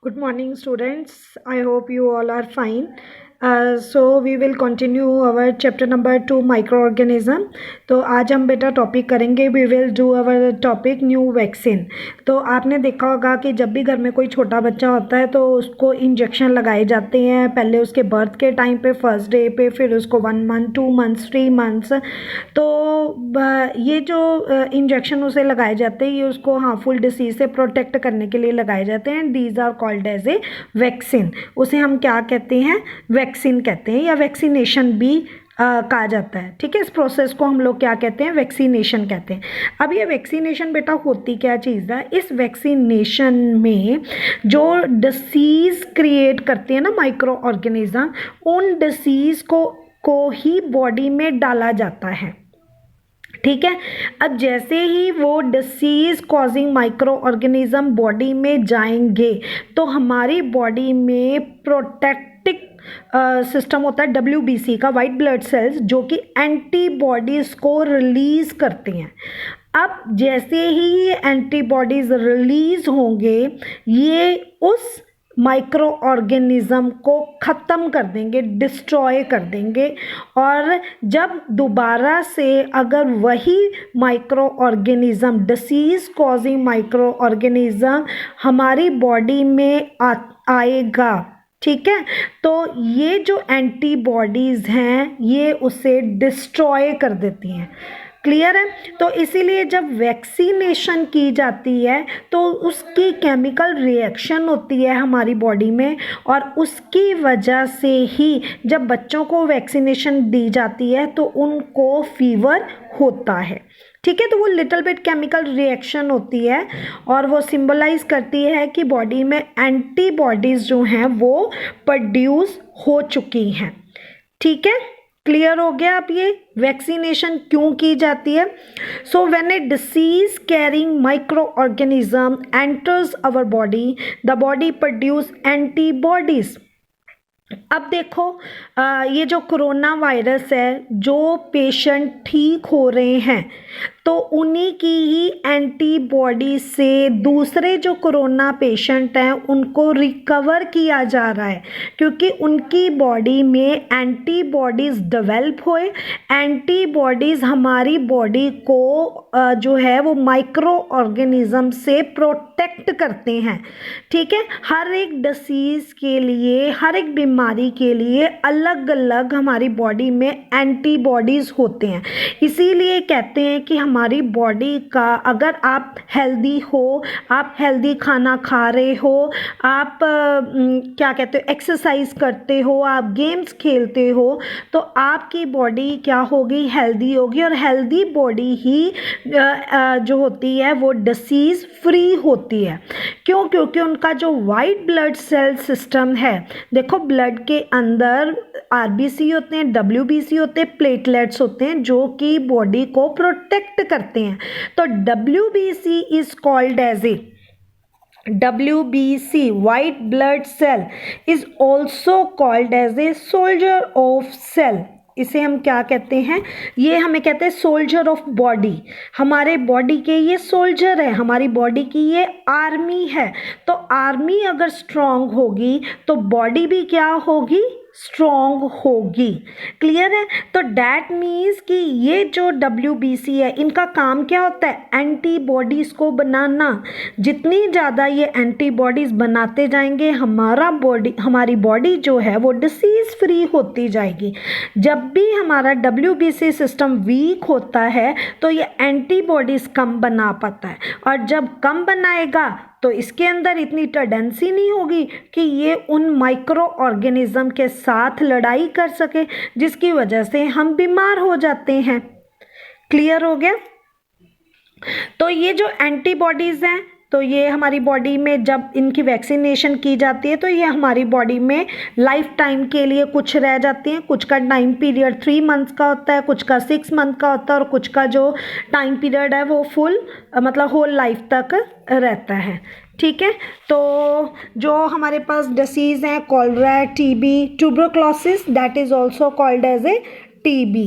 Good morning, students. I hope you all are fine. So we will continue our chapter number 2 microorganism. तो आज हम बेटा topic करेंगे we will do our topic new vaccine. तो आपने देखा होगा कि जब भी घर में कोई छोटा बच्चा होता है तो उसको इंजेक्शन लगाए जाते हैं. पहले उसके बर्थ के टाइम पे फर्स्ट डे पे, फिर उसको 1 मंथ 2 मंथ्स 3 मंथ्स. तो ये जो इंजेक्शन उसे लगाए जाते हैं ये उसको हार्मफुल डिसीज से प्रोटेक्ट करने के लिए लगाए जाते हैं. These are called as a vaccine. उसे हम क्या कहते हैं? वैक्सीन कहते हैं या वैक्सीनेशन भी कहा जाता है. ठीक है, इस प्रोसेस को हम लोग क्या कहते हैं? वैक्सीनेशन कहते हैं. अब ये वैक्सीनेशन बेटा होती क्या चीज़ है? इस वैक्सीनेशन में जो डिसीज़ क्रिएट करते हैं ना माइक्रो ऑर्गेनिज्म, उन डिसीज़ को ही बॉडी में डाला जाता है. ठीक है, अब जैसे ही वो disease causing micro organism body में जाएंगे तो हमारी बॉडी में प्रोटेक्टिव सिस्टम होता है WBC का, वाइट ब्लड सेल्स, जो कि एंटीबॉडीज़ को रिलीज करते हैं. अब जैसे ही ये एंटीबॉडीज़ रिलीज होंगे ये उस माइक्रो ऑर्गेनिज्म को ख़त्म कर देंगे, डिस्ट्रॉय कर देंगे. और जब दोबारा से अगर वही micro organism, disease causing micro organism हमारी बॉडी में आएगा, ठीक है, तो ये जो एंटीबॉडीज़ हैं ये उसे डिस्ट्रॉय कर देती हैं. क्लियर है? तो इसीलिए जब वैक्सीनेशन की जाती है तो उसकी केमिकल रिएक्शन होती है हमारी बॉडी में, और उसकी वजह से ही जब बच्चों को वैक्सीनेशन दी जाती है तो उनको फीवर होता है. ठीक है, तो वो लिटिल बिट केमिकल रिएक्शन होती है और वो सिंबलाइज करती है कि बॉडी में एंटीबॉडीज़ जो हैं वो प्रोड्यूस हो चुकी हैं. ठीक है, क्लियर हो गया? अब ये वैक्सीनेशन क्यों की जाती है? So when a disease carrying micro organism enters our body, the body produce antibodies. अब देखो ये जो कोरोना वायरस है, जो पेशेंट ठीक हो रहे हैं तो उन्हीं की ही एंटीबॉडी से दूसरे जो कोरोना पेशेंट हैं उनको रिकवर किया जा रहा है, क्योंकि उनकी बॉडी में एंटीबॉडीज़ डेवलप हुए. एंटीबॉडीज़ हमारी बॉडी को जो है वो माइक्रो ऑर्गेनिज्म से प्रोटेक्ट करते हैं. ठीक है, हर एक डिसीज़ के लिए, हर एक बीमारी के लिए अलग अलग हमारी बॉडी में एंटीबॉडीज़ होते हैं. इसीलिए कहते हैं कि हमारी बॉडी का, अगर आप हेल्दी हो, आप हेल्दी खाना खा रहे हो, आप क्या कहते हो, एक्सरसाइज करते हो, आप गेम्स खेलते हो, तो आपकी बॉडी क्या होगी? हेल्दी होगी. और हेल्दी बॉडी ही जो होती है वो डिसीज़ फ्री होती है. क्यों? क्योंकि उनका जो वाइट ब्लड सेल सिस्टम है, देखो ब्लड के अंदर RBC होते हैं, WBC होते हैं, प्लेटलेट्स होते हैं जो कि बॉडी को प्रोटेक्ट करते हैं. तो WBC is called as a WBC, white blood cell, is also called as a soldier of cell. इसे हम क्या कहते हैं? ये हमें कहते हैं सोल्जर ऑफ बॉडी. हमारे बॉडी के ये सोल्जर है, हमारी बॉडी की ये आर्मी है. तो आर्मी अगर स्ट्रांग होगी तो बॉडी भी क्या होगी? स्ट्रॉन्ग होगी. क्लियर है? तो डैट मीन्स कि ये जो WBC है इनका काम क्या होता है? एंटीबॉडीज़ को बनाना. जितनी ज़्यादा ये एंटीबॉडीज़ बनाते जाएंगे हमारी बॉडी जो है वो डिसीज़ फ्री होती जाएगी. जब भी हमारा WBC सिस्टम वीक होता है तो ये एंटीबॉडीज़ कम बना पाता है, और जब कम बनाएगा तो इसके अंदर इतनी टेंडेंसी नहीं होगी कि ये उन माइक्रो ऑर्गेनिज्म के साथ लड़ाई कर सके, जिसकी वजह से हम बीमार हो जाते हैं. क्लियर हो गया? तो ये जो एंटीबॉडीज़ हैं तो ये हमारी बॉडी में जब इनकी वैक्सीनेशन की जाती है तो ये हमारी बॉडी में लाइफ टाइम के लिए कुछ रह जाती हैं. कुछ का टाइम पीरियड 3 मंथ्स का होता है, कुछ का 6 मंथ का होता है, और कुछ का जो टाइम पीरियड है वो फुल मतलब होल लाइफ तक रहता है. ठीक है, तो जो हमारे पास डिसीज़ हैं, cholera, TB, tuberculosis, that is also called as a TB.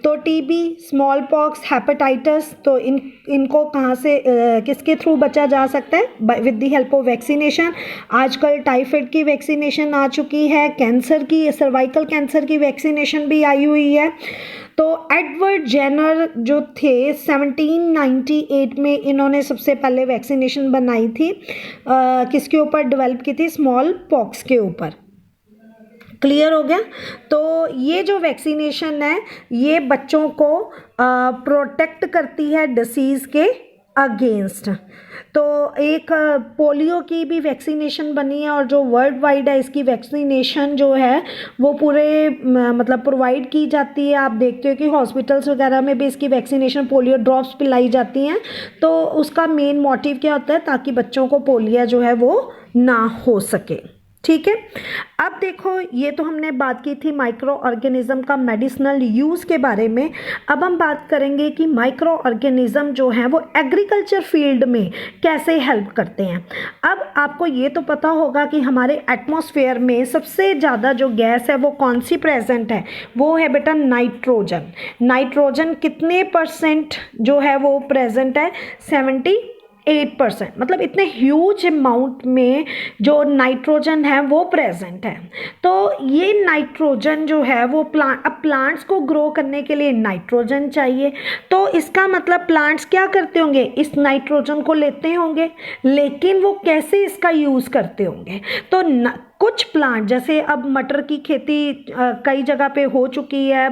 तो टीबी, स्मॉल पॉक्स, हेपेटाइटिस, तो इनको कहाँ से किसके थ्रू बचा जा सकता है? With the help of vaccination. आजकल टाइफाइड की वैक्सीनेशन आ चुकी है, कैंसर की, सर्वाइकल कैंसर की वैक्सीनेशन भी आई हुई है। तो एडवर्ड जेनर जो थे 1798 में इन्होंने सबसे पहले वैक्सीनेशन बनाई थी। किसके ऊपर डेवलप की थी? स्मॉल पॉक्स के ऊपर। क्लियर हो गया? तो ये जो वैक्सीनेशन है ये बच्चों को प्रोटेक्ट करती है डिसीज़ के अगेंस्ट। तो एक पोलियो की भी वैक्सीनेशन बनी है और जो वर्ल्ड वाइड है इसकी वैक्सीनेशन जो है वो पूरे मतलब प्रोवाइड की जाती है। आप देखते हो कि हॉस्पिटल्स वगैरह में भी इसकी वैक्सीनेशन, पोलियो ड्रॉप्स पिलाई जाती हैं। तो उसका मेन मोटिव क्या होता है? ताकि बच्चों को पोलियो जो है वो ना हो सके। ठीक है, अब देखो ये तो हमने बात की थी माइक्रो ऑर्गेनिज्म का मेडिसिनल यूज़ के बारे में। अब हम बात करेंगे कि माइक्रो ऑर्गेनिज्म जो है वो एग्रीकल्चर फील्ड में कैसे हेल्प करते हैं। अब आपको ये तो पता होगा कि हमारे एटमॉस्फेयर में सबसे ज़्यादा जो गैस है वो कौन सी प्रेजेंट है? वो है बेटा नाइट्रोजन। नाइट्रोजन कितने परसेंट जो है वो प्रेजेंट है? 78%। मतलब इतने ह्यूज अमाउंट में जो नाइट्रोजन है वो प्रेजेंट है। तो ये नाइट्रोजन जो है वो प्लांट्स को ग्रो करने के लिए नाइट्रोजन चाहिए। तो इसका मतलब प्लांट्स क्या करते होंगे? इस नाइट्रोजन को लेते होंगे, लेकिन वो कैसे इसका यूज़ करते होंगे? तो कुछ प्लांट, जैसे अब मटर की खेती कई जगह पे हो चुकी है,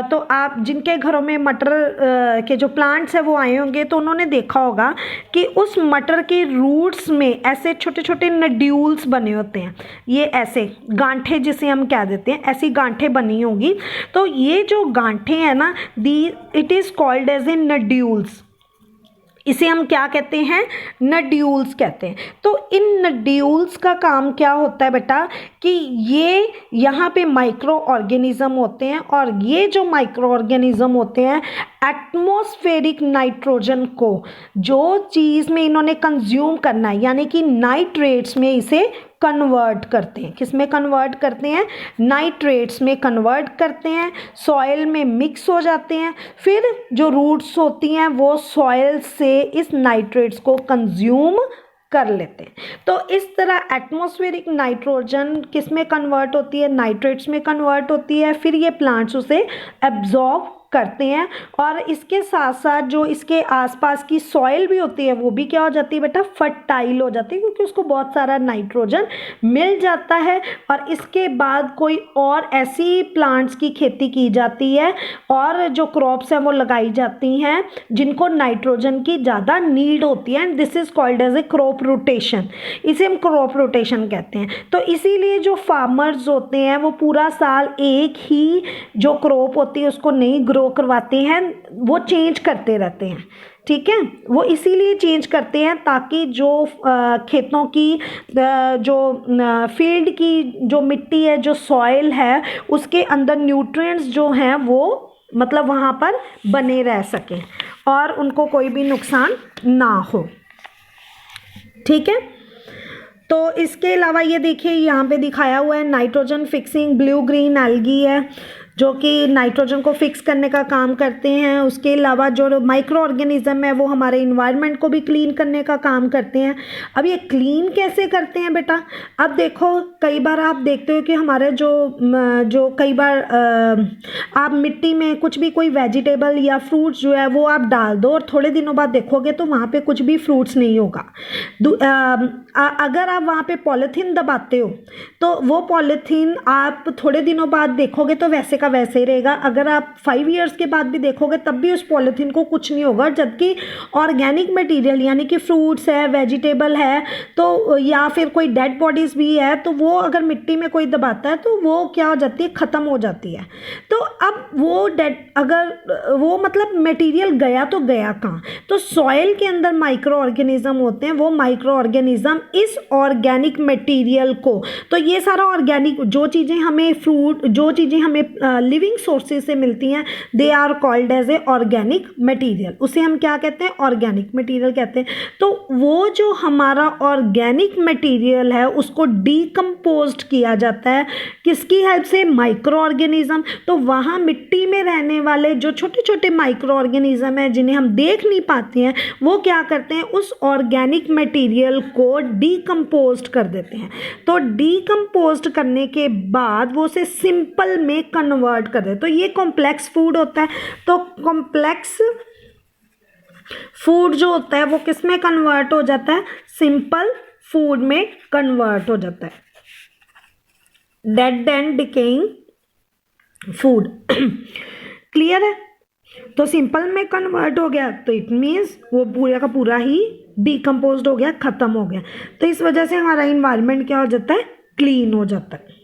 तो आप जिनके घरों में मटर के जो प्लांट्स हैं वो आए होंगे तो उन्होंने देखा होगा कि उस मटर के रूट्स में ऐसे छोटे छोटे नड्यूल्स बने होते हैं। ये ऐसे गांठें जिसे हम कह देते हैं, ऐसी गांठें बनी होंगी। तो ये जो गांठें हैं ना, it is called as a nodules. इसे हम क्या कहते हैं? नड्यूल्स कहते हैं। तो इन नड्यूल्स का काम क्या होता है बेटा कि ये यहाँ पे माइक्रो ऑर्गेनिज्म होते हैं, और ये जो माइक्रो ऑर्गेनिज्म होते हैं एटमॉस्फेरिक नाइट्रोजन को, जो चीज़ में इन्होंने कंज्यूम करना है, यानी कि नाइट्रेट्स में इसे कन्वर्ट करते हैं। किस में कन्वर्ट करते हैं? नाइट्रेट्स में कन्वर्ट करते हैं, सॉइल में मिक्स हो जाते हैं। फिर जो रूट्स होती हैं वो सॉइल से इस नाइट्रेट्स को कंज्यूम कर लेते हैं। तो इस तरह एटमॉस्फेरिक नाइट्रोजन किस में कन्वर्ट होती है? नाइट्रेट्स में कन्वर्ट होती है। फिर ये प्लांट्स उसे एब्जॉर्ब करते हैं, और इसके साथ साथ जो इसके आसपास की सॉइल भी होती है वो भी क्या हो जाती है बेटा? फर्टाइल हो जाती है, क्योंकि उसको बहुत सारा नाइट्रोजन मिल जाता है। और इसके बाद कोई और ऐसी प्लांट्स की खेती की जाती है और जो क्रॉप्स हैं वो लगाई जाती हैं जिनको नाइट्रोजन की ज़्यादा नीड होती है, and this is called as a crop rotation. इसे हम क्रॉप रोटेशन कहते हैं। तो इसीलिए जो फार्मर्स होते हैं वो पूरा साल एक ही जो क्रॉप होती है उसको नहीं ग्रो करवाते हैं, वो चेंज करते रहते हैं। ठीक है, वो इसीलिए चेंज करते हैं ताकि जो खेतों की जो फील्ड की जो मिट्टी है, जो सॉइल है, उसके अंदर न्यूट्रिएंट्स जो हैं वो मतलब वहाँ पर बने रह सकें और उनको कोई भी नुकसान ना हो। ठीक है, तो इसके अलावा ये देखिए यहाँ पे दिखाया हुआ है nitrogen fixing blue green algae है जो कि नाइट्रोजन को फिक्स करने का काम करते हैं। उसके अलावा जो माइक्रो ऑर्गेनिज्म है वो हमारे इन्वायरमेंट को भी क्लीन करने का काम करते हैं। अब ये क्लीन कैसे करते हैं बेटा? अब देखो कई बार आप देखते हो कि हमारे जो कई बार आप मिट्टी में कुछ भी कोई वेजिटेबल या फ्रूट्स जो है वो आप डाल दो और थोड़े दिनों बाद देखोगे तो वहाँ पे कुछ भी फ्रूट्स नहीं होगा। अगर आप वहाँ पे पॉलीथीन दबाते हो तो वो पॉलीथीन आप थोड़े दिनों बाद देखोगे तो वैसे का वैसे ही रहेगा। अगर आप 5 इयर्स के बाद भी देखोगे तब भी उस पॉलीथीन को कुछ नहीं होगा। जबकि ऑर्गेनिक मटेरियल यानी कि फ्रूट्स है, वेजिटेबल है, तो या फिर कोई डेड बॉडीज़ भी है, तो वो अगर मिट्टी में कोई दबाता है तो वो क्या हो जाती है? ख़त्म हो जाती है। तो अब वो अगर वो मतलब मटेरियल गया तो गया कहाँ? तो सॉइल के अंदर माइक्रो ऑर्गेनिज्म होते हैं। वो माइक्रो ऑर्गेनिज्म इस ऑर्गेनिक मटेरियल को, तो ये सारा ऑर्गेनिक जो चीज़ें हमें फ्रूट, जो चीज़ें हमें लिविंग सोर्सेज से मिलती हैं, they are called as a organic material. उसे हम क्या कहते हैं? ऑर्गेनिक मटेरियल कहते हैं। तो वो जो हमारा ऑर्गेनिक मटेरियल है उसको डीकम्पोज्ड किया जाता है किसकी हेल्प से? Micro organism. तो वहाँ मिट्टी में रहने वाले जो छोटे छोटे माइक्रो ऑर्गेनिज्म हैं जिन्हें हम देख नहीं पाते हैं, वो क्या करते हैं? उस ऑर्गेनिक मटेरियल को डीकम्पोज्ड कर देते हैं। तो डीकम्पोज्ड करने के बाद वो उसे सिंपल में कन्वर्ट कर देते। तो ये कॉम्प्लेक्स फूड होता है। तो कॉम्प्लेक्स फूड जो होता है वो किस में कन्वर्ट हो जाता है? सिंपल फूड में कन्वर्ट हो जाता है। Dead and decaying food. Clear है? तो सिंपल में कन्वर्ट हो गया तो इट मीन्स वो पूरा का पूरा ही डिकम्पोज्ड हो गया, खत्म हो गया। तो इस वजह से हमारा इन्वायरमेंट क्या हो जाता है? क्लीन हो जाता है।